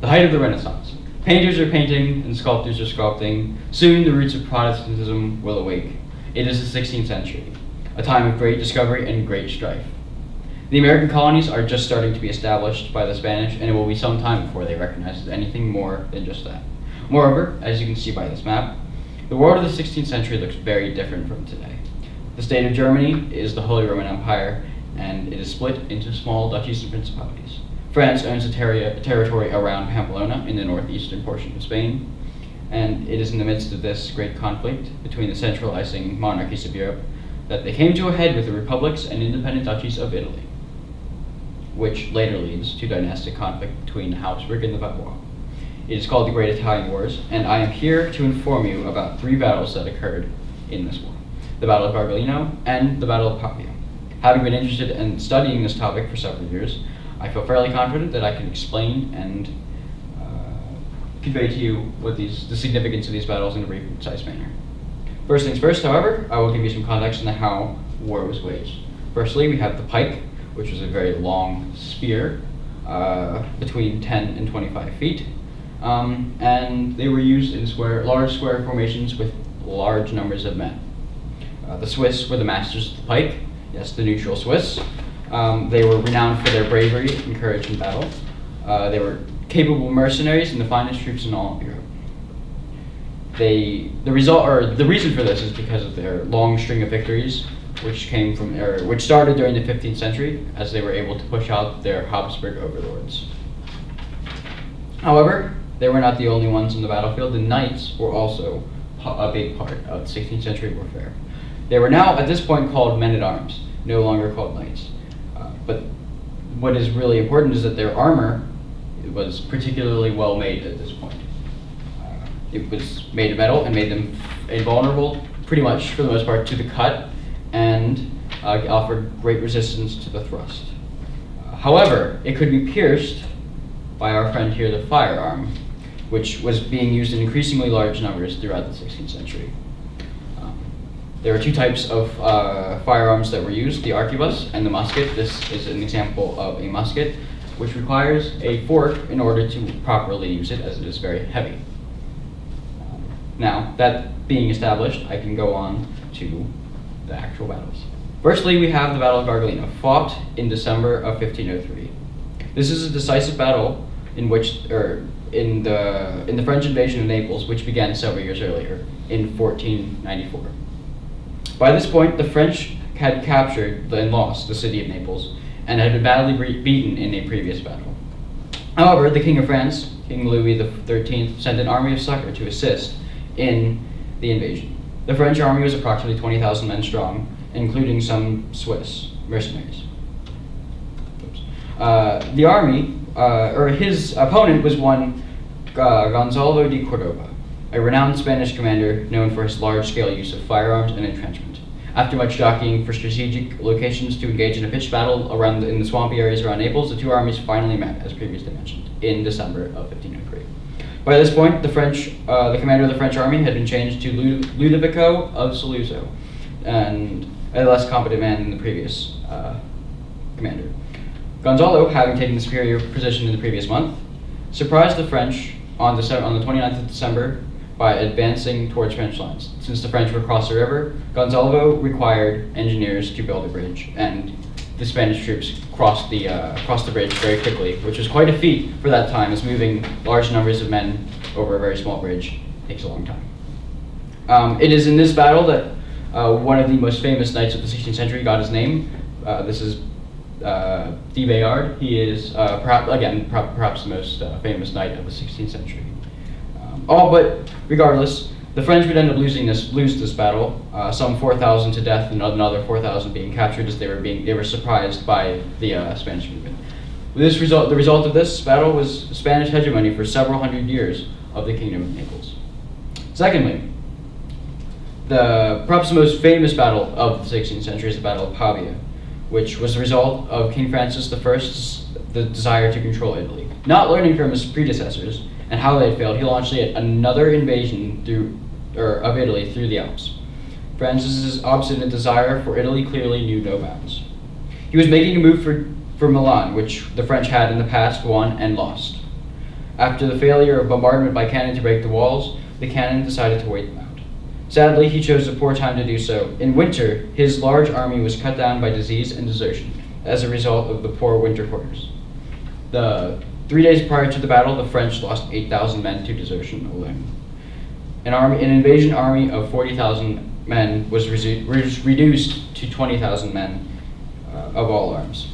the height of the Renaissance. Painters are painting and sculptors are sculpting. Soon the roots of Protestantism will awake. It is the 16th century, a time of great discovery and great strife. The American colonies are just starting to be established by the Spanish, and it will be some time before they recognize anything more than just that. Moreover, as you can see by this map, the world of the 16th century looks very different from today. The state of Germany is the Holy Roman Empire, and it is split into small duchies and principalities. France owns a territory around Pamplona in the northeastern portion of Spain, and it is in the midst of this great conflict between the centralizing monarchies of Europe that they came to a head with the republics and independent duchies of Italy, which later leads to dynastic conflict between the Habsburg and the Valois. It is called the Great Italian Wars, and I am here to inform you about 3 battles that occurred in this war: the Battle of Gargalino and the Battle of Pavia. Having been interested in studying this topic for several years, I feel fairly confident that I can explain and convey to you what the significance of these battles in a brief and concise manner. First things first, however, I will give you some context into how war was waged. Firstly, we have the pike, which was a very long spear, between 10 and 25 feet, and they were used in large square formations with large numbers of men. The Swiss were the masters of the pike, yes, the neutral Swiss. They were renowned for their bravery and courage in battle. They were capable mercenaries and the finest troops in all of Europe. The reason for this is because of their long string of victories, which started during the 15th century, as they were able to push out their Habsburg overlords. However, they were not the only ones in the battlefield. The knights were also a big part of 16th century warfare. They were now, at this point, called men-at-arms, no longer called knights. But what is really important is that their armor was particularly well made at this point. It was made of metal and made them invulnerable, pretty much for the most part, to the cut, and offered great resistance to the thrust. However, it could be pierced by our friend here, the firearm, which was being used in increasingly large numbers throughout the 16th century. There are 2 types of firearms that were used, the arquebus and the musket. This is an example of a musket, which requires a fork in order to properly use it, as it is very heavy. Now, that being established, I can go on to the actual battles. Firstly, we have the Battle of Gargalino, fought in December of 1503. This is a decisive battle in the French invasion of Naples, which began several years earlier, in 1494. By this point, the French had captured and lost the city of Naples and had been badly beaten in a previous battle. However, the King of France, King Louis XIII, sent an army of succor to assist in the invasion. The French army was approximately 20,000 men strong, including some Swiss mercenaries. His opponent was one Gonzalo de Cordova, a renowned Spanish commander known for his large-scale use of firearms and entrenchment. After much jockeying for strategic locations to engage in a pitched battle in the swampy areas around Naples, the 2 armies finally met, as previously mentioned, in December of 1503. By this point, the commander of the French army had been changed to Ludovico of Saluzzo, and a less competent man than the previous commander. Gonzalo, having taken the superior position in the previous month, surprised the French on the 29th of December by advancing towards French lines. Since the French were across the river, Gonzalo required engineers to build a bridge, and the Spanish troops crossed the bridge very quickly, which was quite a feat for that time, as moving large numbers of men over a very small bridge takes a long time. It is in this battle that one of the most famous knights of the 16th century got his name. This is de Bayard. He is perhaps the most famous knight of the 16th century. But regardless, the French would end up lose this battle. Some 4,000 to death, and another 4,000 being captured as they were surprised by the Spanish movement. The result of this battle was Spanish hegemony for several hundred years of the Kingdom of Naples. Secondly, perhaps the most famous battle of the 16th century is the Battle of Pavia, which was the result of King Francis I's desire to control Italy. Not learning from his predecessors and how they had failed, he launched yet another invasion of Italy through the Alps. Francis's obstinate desire for Italy clearly knew no bounds. He was making a move for Milan, which the French had in the past won and lost. After the failure of bombardment by cannon to break the walls, the cannon decided to wait them out. Sadly, he chose a poor time to do so. In winter, his large army was cut down by disease and desertion as a result of the poor winter quarters. The 3 days prior to the battle, the French lost 8,000 men to desertion alone. An invasion army of 40,000 men was reduced to 20,000 men of all arms.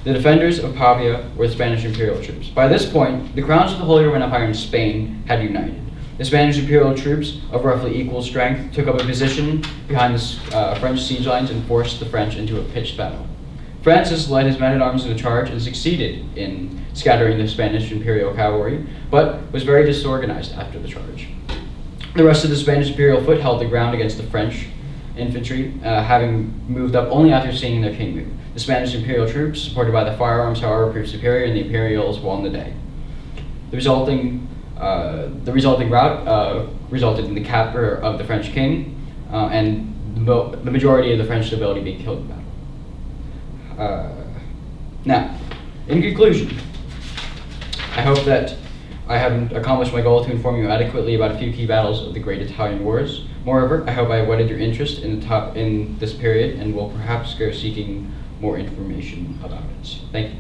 The defenders of Pavia were the Spanish imperial troops. By this point, the crowns of the Holy Roman Empire and Spain had united. The Spanish imperial troops, of roughly equal strength, took up a position behind the French siege lines and forced the French into a pitched battle. Francis led his men-at-arms in a charge and succeeded in scattering the Spanish imperial cavalry, but was very disorganized after the charge. The rest of the Spanish imperial foot held the ground against the French infantry, having moved up only after seeing their king move. The Spanish imperial troops, supported by the firearms, however, proved superior, and the Imperials won the day. The resulting rout resulted in the capture of the French king, and the majority of the French nobility being killed in battle. Now, in conclusion, I hope that I have accomplished my goal to inform you adequately about a few key battles of the Great Italian Wars. Moreover, I hope I have whetted your interest in this period and will perhaps go seeking more information about it. Thank you.